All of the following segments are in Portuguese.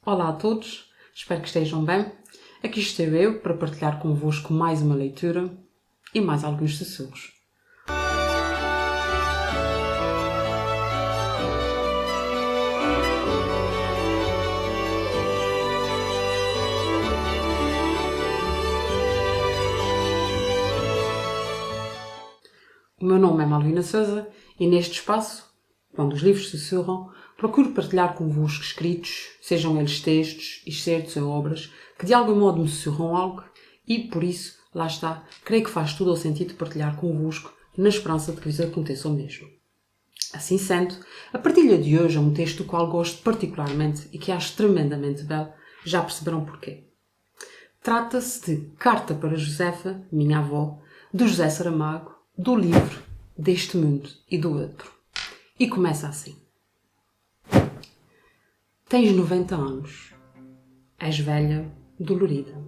Olá a todos, espero que estejam bem. Aqui estou eu para partilhar convosco mais uma leitura e mais alguns sussurros. O meu nome é Malvina Sousa e neste espaço, quando os livros sussurram, procuro partilhar convosco escritos, sejam eles textos, excertos ou obras, que de algum modo me sussurram algo e, por isso, lá está, creio que faz todo o sentido partilhar convosco na esperança de que vos aconteça o mesmo. Assim sendo, a partilha de hoje é um texto do qual gosto particularmente e que acho tremendamente belo, já perceberão porquê. Trata-se de Carta para Josefa, minha avó, do José Saramago, do livro Deste Mundo e do Outro. E começa assim. Tens 90 anos. És velha, dolorida.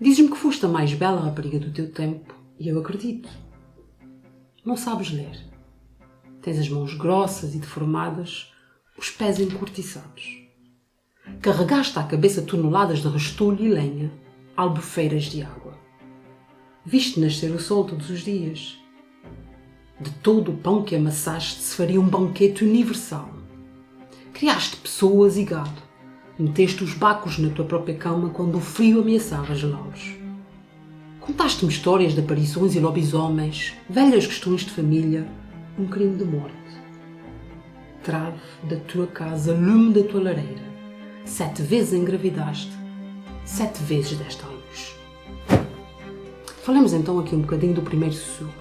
Dizes-me que foste a mais bela rapariga do teu tempo e eu acredito. Não sabes ler. Tens as mãos grossas e deformadas, os pés encurtiçados. Carregaste à cabeça toneladas de restolho e lenha, albufeiras de água. Viste nascer o sol todos os dias. De todo o pão que amassaste se faria um banquete universal. Criaste pessoas e gado. Meteste os bacos na tua própria cama quando o frio ameaçava gelá-los. Contaste-me histórias de aparições e lobisomens, velhas questões de família, um crime de morte. Trave da tua casa, lume da tua lareira. 7 vezes engravidaste, 7 vezes deste à luz. Falemos então aqui um bocadinho do primeiro sussurro.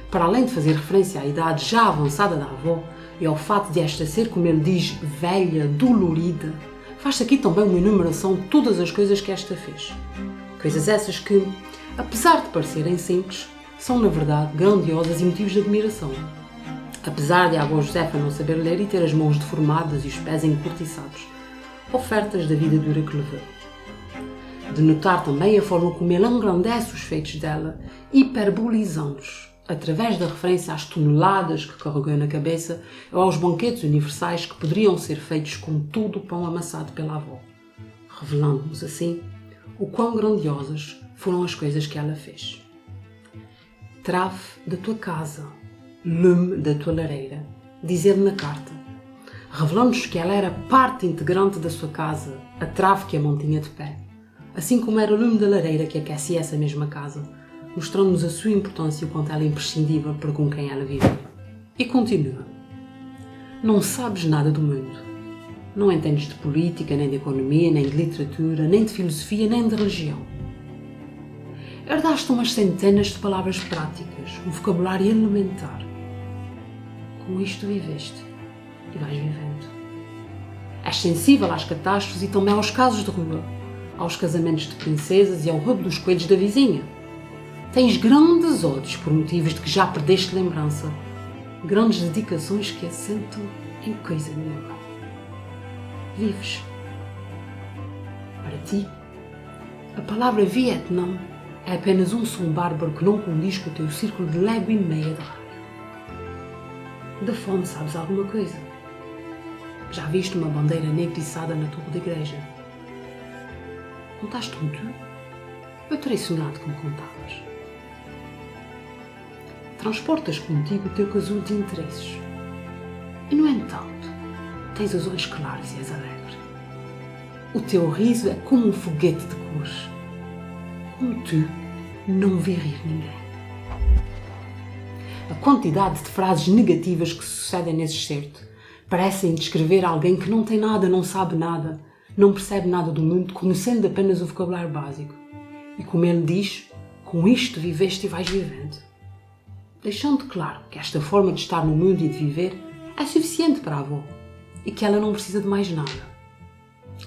Para além de fazer referência à idade já avançada da avó e ao fato de esta ser, como ele diz, velha, dolorida, faz-se aqui também uma enumeração de todas as coisas que esta fez. Coisas essas que, apesar de parecerem simples, são na verdade grandiosas e motivos de admiração. Apesar de a avó Josefa não saber ler e ter as mãos deformadas e os pés encurtiçados, ofertas da vida dura que levou. De notar também a forma como ele engrandece os feitos dela, hiperbolizando-os, através da referência às toneladas que carregou na cabeça ou aos banquetes universais que poderiam ser feitos com todo o pão amassado pela avó, revelando-nos assim o quão grandiosas foram as coisas que ela fez. Trave da tua casa, lume da tua lareira, diz-ele na carta, revelando-nos que ela era parte integrante da sua casa, a trave que a mantinha de pé, assim como era o lume da lareira que aquecia essa mesma casa, mostrando-nos a sua importância e o quanto ela é imprescindível para com quem ela vive. E continua. Não sabes nada do mundo. Não entendes de política, nem de economia, nem de literatura, nem de filosofia, nem de religião. Herdaste umas centenas de palavras práticas, um vocabulário elementar. Com isto viveste e vais vivendo. És sensível às catástrofes e também aos casos de rua, aos casamentos de princesas e ao roubo dos coelhos da vizinha. Tens grandes ódios por motivos de que já perdeste lembrança, grandes dedicações que assentam em coisa nenhuma. Vives. Para ti, a palavra Vietnã é apenas um som bárbaro que não condiz com o teu círculo de légua e meia de rádio. Da fome sabes alguma coisa? Já viste uma bandeira negra içada na torre da igreja? Contaste-me tu? Eu terei sonhado que me contavas. Transportas contigo o teu casulo de interesses. E, no entanto, tens os olhos claros e és alegre. O teu riso é como um foguete de cores. Como tu, não vi rir ninguém. A quantidade de frases negativas que sucedem nesse excerto parecem descrever alguém que não tem nada, não sabe nada, não percebe nada do mundo, conhecendo apenas o vocabulário básico. E como ele diz, com isto viveste e vais vivendo. Deixando claro que esta forma de estar no mundo e de viver é suficiente para a avó e que ela não precisa de mais nada.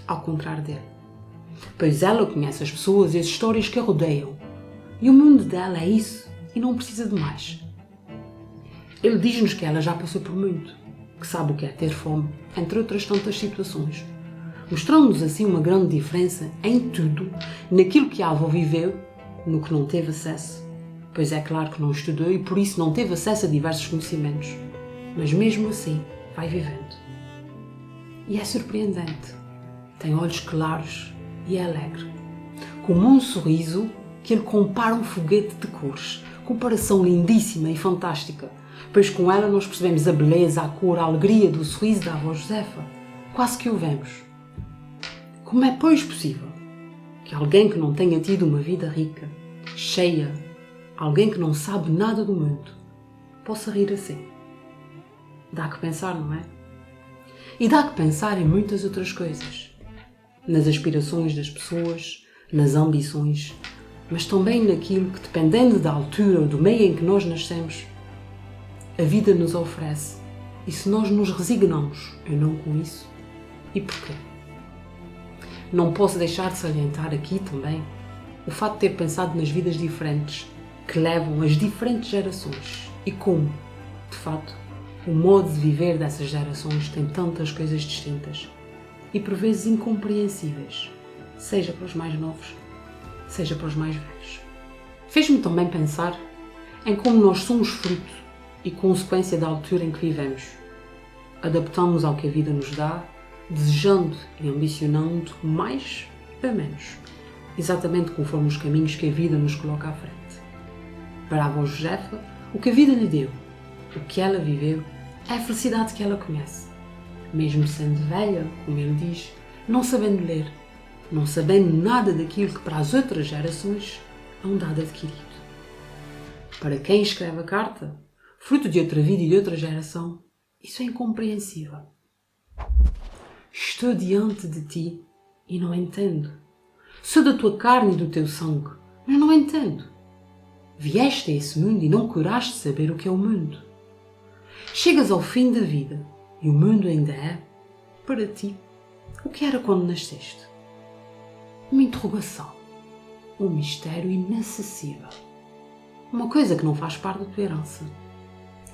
Ao contrário dele. Pois ela conhece as pessoas e as histórias que a rodeiam. E o mundo dela é isso e não precisa de mais. Ele diz-nos que ela já passou por muito, que sabe o que é ter fome, entre outras tantas situações. Mostrando-nos assim uma grande diferença em tudo, naquilo que a avó viveu, no que não teve acesso. Pois é claro que não estudou e por isso não teve acesso a diversos conhecimentos. Mas mesmo assim, vai vivendo. e é surpreendente. Tem olhos claros e é alegre. Com um sorriso que ele compara um foguete de cores. Comparação lindíssima e fantástica, pois com ela nós percebemos a beleza, a cor, a alegria do sorriso da avó Josefa. Quase que o vemos. Como é, pois, possível que alguém que não tenha tido uma vida rica, cheia, alguém que não sabe nada do mundo, possa rir assim? Dá que pensar, não é? E dá que pensar em muitas outras coisas. Nas aspirações das pessoas, nas ambições, mas também naquilo que, dependendo da altura ou do meio em que nós nascemos, a vida nos oferece. E se nós nos resignamos ou não com isso, e porquê? Não posso deixar de salientar aqui também o fato de ter pensado nas vidas diferentes que levam as diferentes gerações e como, de fato, o modo de viver dessas gerações tem tantas coisas distintas e por vezes incompreensíveis, seja para os mais novos, seja para os mais velhos. Fez-me também pensar em como nós somos fruto e consequência da altura em que vivemos. Adaptamos ao que a vida nos dá, desejando e ambicionando mais ou menos, exatamente conforme os caminhos que a vida nos coloca à frente. Para a avó Josefa, o que a vida lhe deu, o que ela viveu, é a felicidade que ela conhece. Mesmo sendo velha, como ele diz, não sabendo ler, não sabendo nada daquilo que para as outras gerações é um dado adquirido. Para quem escreve a carta, fruto de outra vida e de outra geração, isso é incompreensível. Estou diante de ti e não entendo. Sou da tua carne e do teu sangue, mas não entendo. Vieste a esse mundo e não curaste saber o que é o mundo. Chegas ao fim da vida e o mundo ainda é, para ti, o que era quando nasceste. Uma interrogação, um mistério inacessível. Uma coisa que não faz parte da tua herança.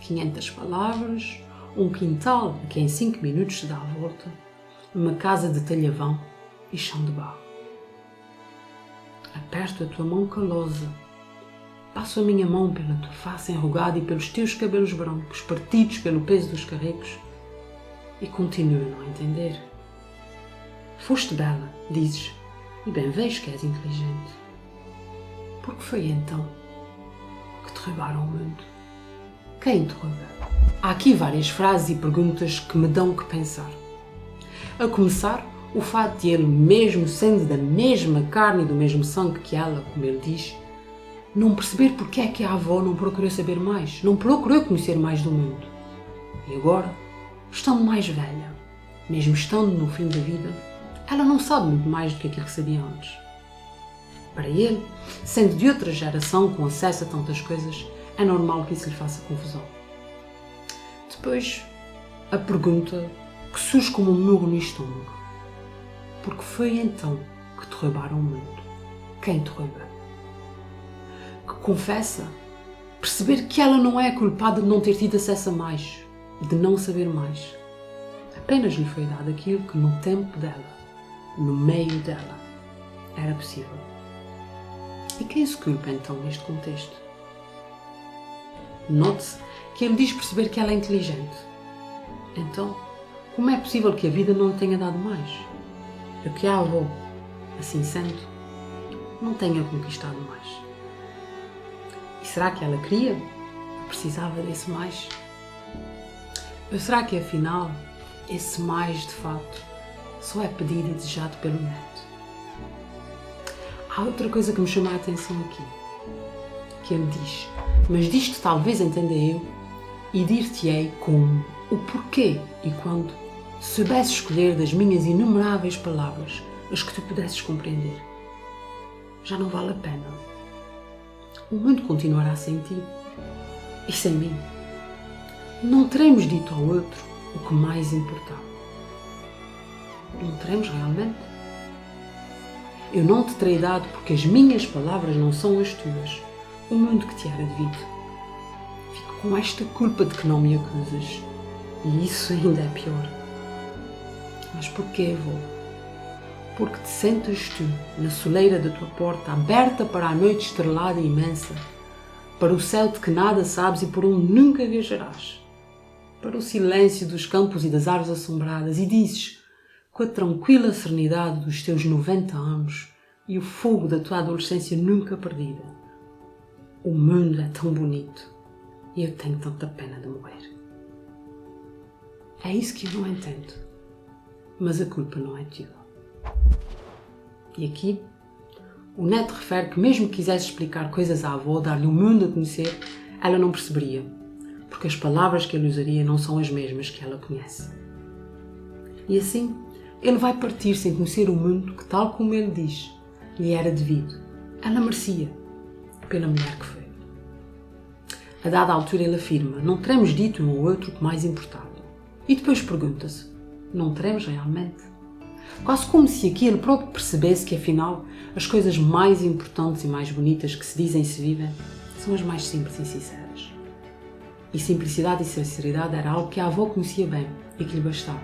500 palavras, um quintal que em 5 minutos se dá a volta, uma casa de talhavão e chão de barro. Aperto a tua mão calosa, passo a minha mão pela tua face enrugada e pelos teus cabelos brancos, partidos pelo peso dos carregos, e continuo a não entender. Foste bela, dizes, e bem vejo que és inteligente. Por que foi então que te roubaram o mundo? Quem te roubou? Há aqui várias frases e perguntas que me dão que pensar. A começar, o fato de ele, mesmo sendo da mesma carne e do mesmo sangue que ela, como ele diz, não perceber porque é que a avó não procurou saber mais, não procurou conhecer mais do mundo. E agora, estando mais velha, mesmo estando no fim da vida, ela não sabe muito mais do que aquilo que sabia antes. Para ele, sendo de outra geração com acesso a tantas coisas, é normal que isso lhe faça confusão. Depois, a pergunta que surge como um murro no estômago. Por que foi então que te roubaram o mundo? Quem te roubou? Que confessa perceber que ela não é a culpada de não ter tido acesso a mais, de não saber mais. Apenas lhe foi dado aquilo que no tempo dela, no meio dela, era possível. E quem se culpa então neste contexto? Note-se que ele diz perceber que ela é inteligente. Então, como é possível que a vida não lhe tenha dado mais? E que a avó, assim sendo, não tenha conquistado mais? E será que ela queria? Precisava desse mais? Ou será que afinal, esse mais de fato, só é pedido e desejado pelo neto? Há outra coisa que me chama a atenção aqui, que ele diz, mas disto talvez entenda eu, e dir-te-ei como, o porquê e quando soubesse escolher das minhas inumeráveis palavras as que tu pudesses compreender. Já não vale a pena. O mundo continuará sem ti e sem mim. Não teremos dito ao outro o que mais importava. Não teremos realmente? Eu não te terei dado porque as minhas palavras não são as tuas, o mundo que te era devido. Fico com esta culpa de que não me acusas, e isso ainda é pior. Mas porquê, avó? Porque te sentas tu na soleira da tua porta, aberta para a noite estrelada e imensa, para o céu de que nada sabes e por onde nunca viajarás, para o silêncio dos campos e das árvores assombradas, e dizes, com a tranquila serenidade dos teus 90 anos e o fogo da tua adolescência nunca perdida. O mundo é tão bonito e eu tenho tanta pena de morrer. É isso que eu não entendo, mas a culpa não é tua. E aqui, o neto refere que mesmo que quisesse explicar coisas à avó, dar-lhe o mundo a conhecer, ela não perceberia, porque as palavras que ele usaria não são as mesmas que ela conhece. E assim, ele vai partir sem conhecer o mundo que, tal como ele diz, lhe era devido. Ela merecia, pela mulher que foi. A dada altura ele afirma, não teremos dito um ao outro o que mais importava. E depois pergunta-se, não teremos realmente? Quase como se aqui ele próprio percebesse que afinal as coisas mais importantes e mais bonitas que se dizem e se vivem são as mais simples e sinceras. E simplicidade e sinceridade era algo que a avó conhecia bem e que lhe bastava.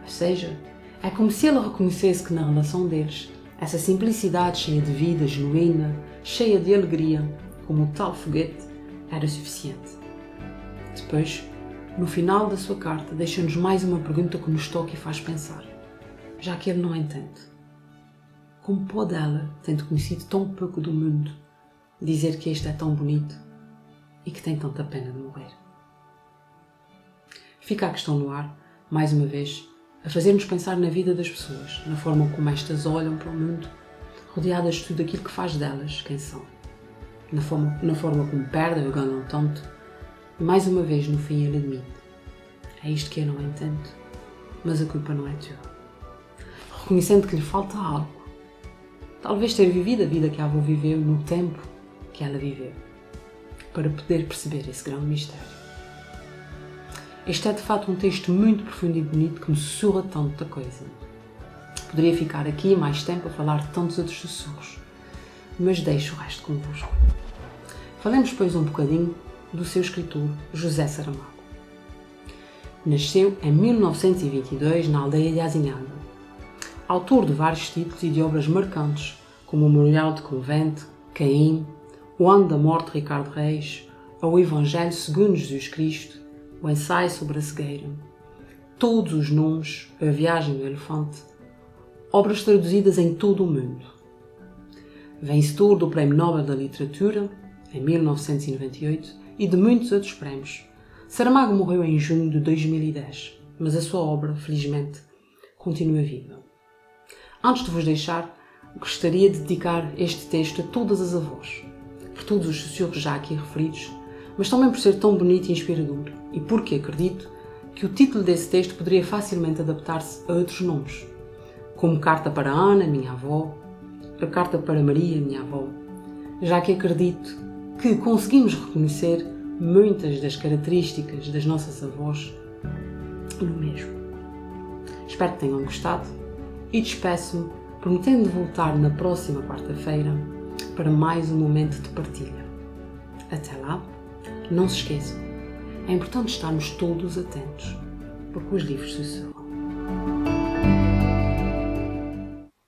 Ou seja, é como se ele reconhecesse que na relação deles, essa simplicidade cheia de vida, genuína, cheia de alegria, como o tal foguete, era suficiente. Depois, no final da sua carta, deixa-nos mais uma pergunta que nos toca e faz pensar, já que ele não entende. Como pode ela, tendo conhecido tão pouco do mundo, dizer que este é tão bonito e que tem tanta pena de morrer? Fica a questão no ar, mais uma vez, a fazer-nos pensar na vida das pessoas, na forma como estas olham para o mundo, rodeadas de tudo aquilo que faz delas quem são, na forma como perdem ou ganham tanto, e mais uma vez no fim ele admite, é isto que eu não entendo, mas a culpa não é tua. Reconhecendo que lhe falta algo, talvez ter vivido a vida que a avó viveu no tempo que ela viveu, para poder perceber esse grande mistério. Este é de fato um texto muito profundo e bonito que me sussurra tanta coisa. Poderia ficar aqui mais tempo a falar de tantos outros sussurros, mas deixo o resto convosco. Falemos, pois, um bocadinho do seu escritor José Saramago. Nasceu em 1922 na aldeia de Azinhada. Autor de vários títulos e de obras marcantes, como o Memorial de Convento, Caim, O Ano da Morte de Ricardo Reis, ou o Evangelho segundo Jesus Cristo, o Ensaio sobre a Cegueira, Todos os Nomes, A Viagem do Elefante, obras traduzidas em todo o mundo. Vencedor do Prémio Nobel da Literatura, em 1998, e de muitos outros prémios. Saramago morreu em junho de 2010, mas a sua obra, felizmente, continua viva. Antes de vos deixar, gostaria de dedicar este texto a todas as avós, por todos os sussurros já aqui referidos, mas também por ser tão bonito e inspirador, e porque acredito que o título desse texto poderia facilmente adaptar-se a outros nomes, como Carta para Ana, minha avó, a Carta para Maria, minha avó, já que acredito que conseguimos reconhecer muitas das características das nossas avós no mesmo. Espero que tenham gostado e despeço-me prometendo voltar na próxima quarta-feira para mais um momento de partilha. Até lá, não se esqueçam, é importante estarmos todos atentos, porque os livros sussurram.